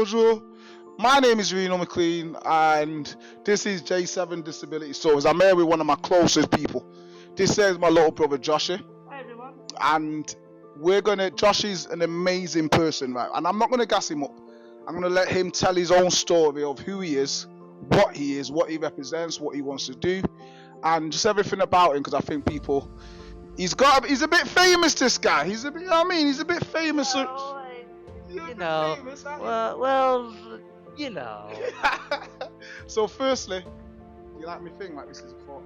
Bonjour. My name is Reno McLean, and this is J7 Disability Stories. I'm here with one of my closest people. This is my little brother Joshy, Hi everyone. and Joshy's an amazing person, right? And I'm not gonna gas him up. I'm gonna let him tell his own story of who he is, what he represents, what he wants to do, and just everything about him. Because I think he's a bit famous. This guy, he's a bit. You know what I mean, he's a bit famous. Well, You're a you bit know, famous, aren't you? well, you know. So firstly, you like me thing like this is a fork.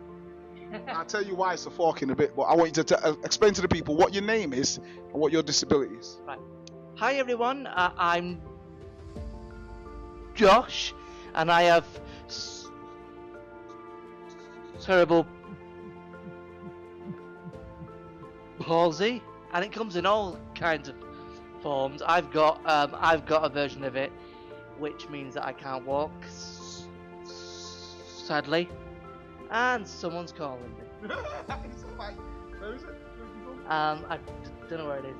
I'll tell you why it's a fork in a bit, but I want you to explain to the people what your name is and what your disability is. Right. Hi everyone. I'm Josh, and I have cerebral palsy, and it comes in all kinds of forms. I've got a version of it, which means that I can't walk. Sadly, and someone's calling me. It's alright. Where is it? Where did you go? I don't know where it is.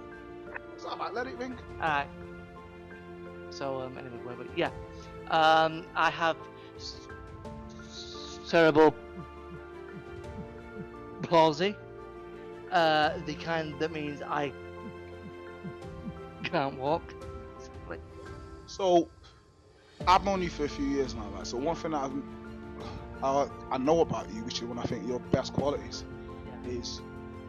It's alright, let it ring. Alright. So anyway, but yeah, I have cerebral palsy, the kind that means I can't walk. So I've known you for a few years now, right? So one thing that I know about you, which is one I think your best qualities, is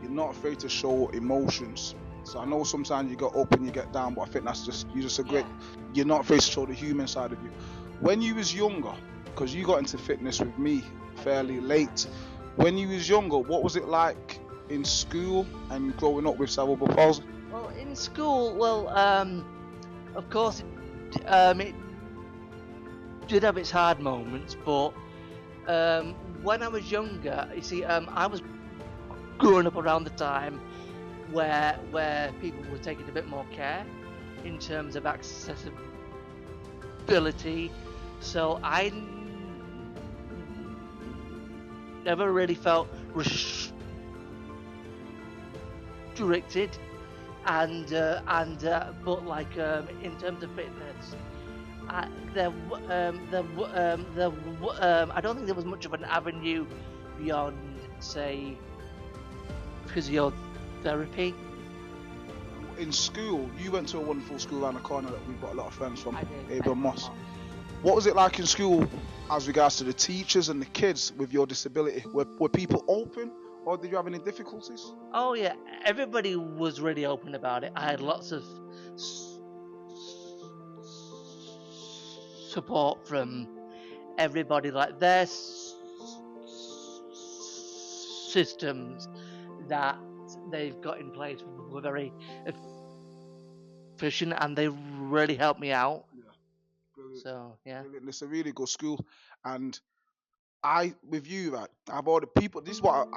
you're not afraid to show emotions. So I know sometimes you get up and you get down, but I think you're just a great. You're not afraid to show the human side of you. When you was younger, because you got into fitness with me fairly late. When you was younger, what was it like in school and growing up with cerebral palsy? Well, in school, of course, it did have its hard moments, but when I was younger, you see, I was growing up around the time where people were taking a bit more care in terms of accessibility. So I never really felt restricted, but like in terms of fitness, I don't think there was much of an avenue beyond, say, physiotherapy. In school, you went to a wonderful school around the corner that we've got a lot of friends from, I did. Abel Moss. What was it like in school as regards to the teachers and the kids with your disability? Were people open, or did you have any difficulties? Oh yeah, everybody was really open about it. I had lots of support from everybody. Like their systems that they've got in place were very efficient, and they really helped me out. Yeah, brilliant. So yeah. Brilliant. It's a really good school, and with you, right, I've all the people. This is what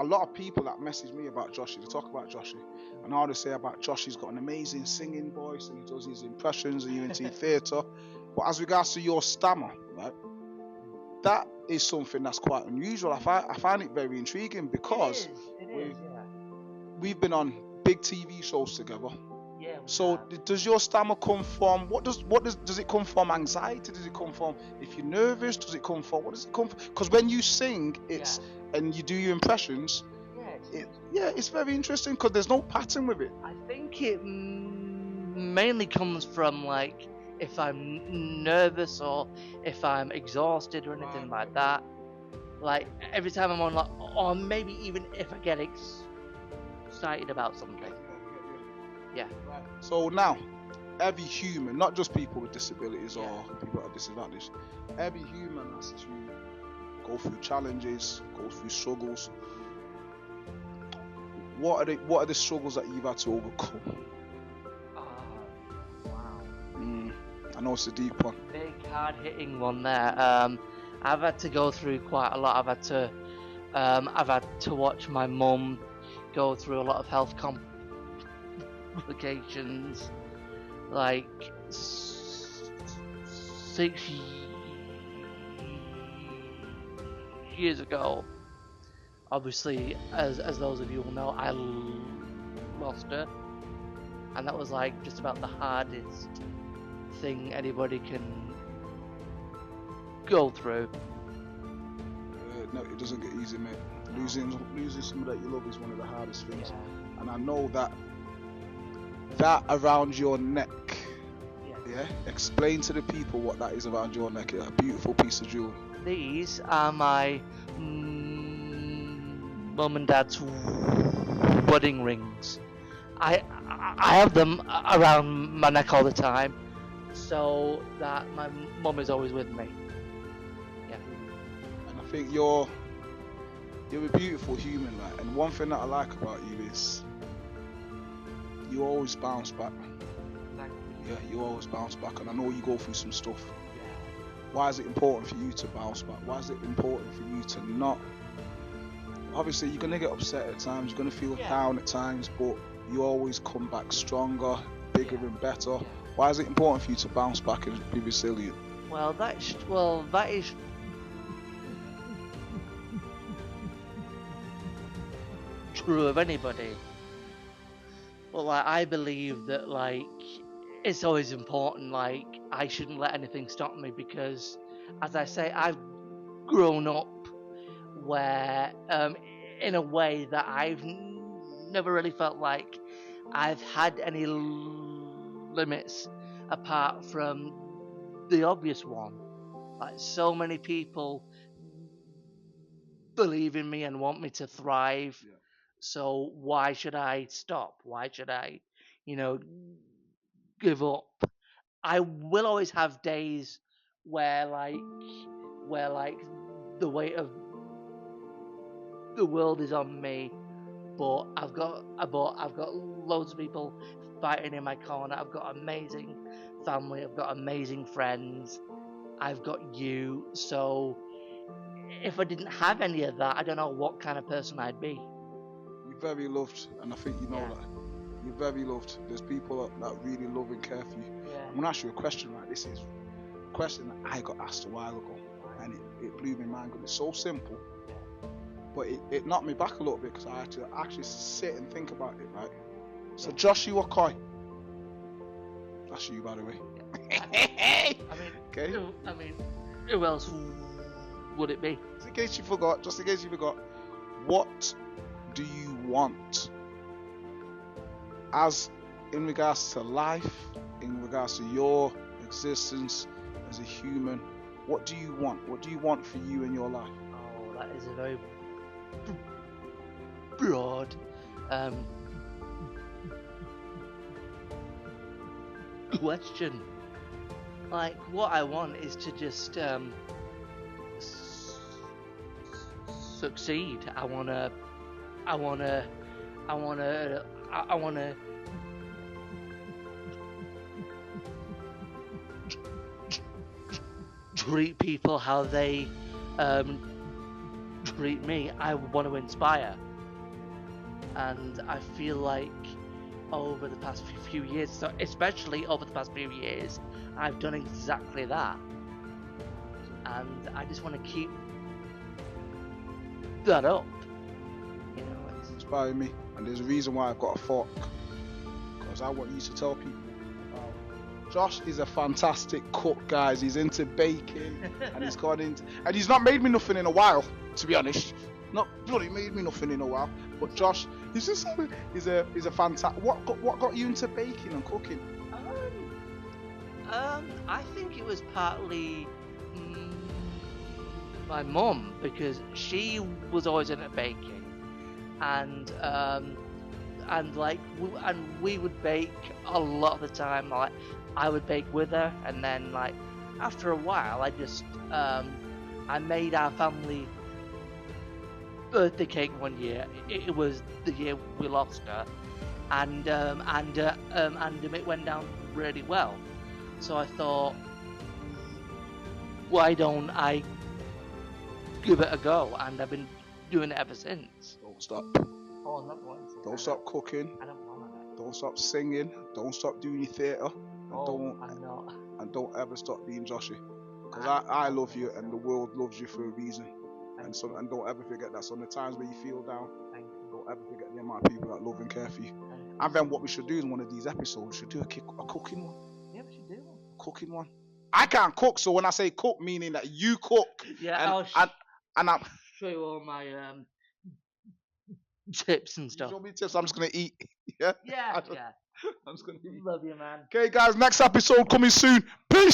a lot of people that message me about Joshy, they talk about Joshy, and all they say about Josh, he's got an amazing singing voice, and he does his impressions, and you're into theatre. But as regards to your stammer, right, that is something that's quite unusual. I find it very intriguing because it is, we've been on big TV shows together. yeah. So does your stammer come from does it come from anxiety? Does it come from if you're nervous? Does it come from what does it come from? Because when you sing, and you do your impressions, it's very interesting because there's no pattern with it. I think it mainly comes from like if I'm nervous or if I'm exhausted or anything like that. Like every time I'm on, like, or maybe even if I get excited about something. Yeah. Right. So now, every human, not just people with disabilities or people that are disadvantaged, every human has to go through challenges, go through struggles. What are the struggles that you've had to overcome? Wow. I know it's a deep one. Big hard hitting one there. I've had to go through quite a lot. I've had to watch my mum go through a lot of health complications, like 6 years ago. Obviously, as those of you will know, I lost her, and that was like just about the hardest thing anybody can go through. No, it doesn't get easy, mate. Losing somebody that you love is one of the hardest things. Yeah. And I know that around your neck. Yeah. Explain to the people what that is around your neck. A beautiful piece of jewelry. These are my mum and dad's wedding rings. I have them around my neck all the time, so that my mum is always with me. Yeah. And I think you're a beautiful human, right? And one thing that I like about you is you always bounce back. Thank you. Yeah, you always bounce back, and I know you go through some stuff. Yeah. Why is it important for you to bounce back? Why is it important for you to not? Obviously, you're gonna get upset at times. You're gonna feel down at times, but you always come back stronger, bigger, and better. Yeah. Why is it important for you to bounce back and be resilient? Well, that is true of anybody. Well, like, I believe that, like, it's always important. Like, I shouldn't let anything stop me because, as I say, I've grown up where, in a way that I've never really felt like I've had any limits apart from the obvious one. Like, so many people believe in me and want me to thrive. Yeah. So why should I stop? Why should I, give up? I will always have days where like the weight of the world is on me, but I've got loads of people fighting in my corner. I've got amazing family. I've got amazing friends. I've got you. So if I didn't have any of that, I don't know what kind of person I'd be. You're very loved, and I think you know that. You're very loved. There's people that really love and care for you. Yeah. I'm gonna ask you a question, right? This is a question that I got asked a while ago, and it blew my mind because it's so simple, but it knocked me back a little bit because I had to actually sit and think about it, right? So Joshy Wakoy, that's you, by the way. Okay. I mean, who else would it be? Just in case you forgot, what do you want? As in regards to life, in regards to your existence as a human, what do you want? What do you want for you in your life? Oh, that is a very broad question. Like, what I want is to just succeed. I wanna treat people how they treat me. I want to inspire, and I feel like over the past few years, so especially over the past few years, I've done exactly that, and I just want to keep that up. It's inspiring me, and there's a reason why I've got a fork, because I want you to tell people about Josh is a fantastic cook, guys. He's into baking, and he's gone into, and he's not made me nothing in a while, to be honest. Not bloody made me nothing in a while, but Josh, he's a fantastic. What got you into baking and cooking? I think it was partly my mum, because she was always into baking, and we would bake a lot of the time. Like, I would bake with her, and then, like, after a while, I made our family birthday cake one year. It was the year we lost her, and it went down really well. So I thought, why don't I give it a go? And I've been doing it ever since. Don't stop. Oh, I'm not going to. Don't stop cooking. I don't want to. Don't stop singing. Don't stop doing your theatre. I'm not. And don't ever stop being Joshy. Because I love you, and the world loves you for a reason. And don't ever forget that. So in the times where you feel down, don't ever forget the amount of people that love and care for you. And then what we should do in one of these episodes, we should do a cooking one. Yeah, we should do one. cooking one. I can't cook, so when I say cook, meaning that you cook. Yeah, and, I'll and I'm show you all my tips and you stuff. show me tips. I'm just gonna eat. Yeah. Yeah. I'm just gonna eat. Love you, man. Okay, guys. Next episode coming soon. Peace.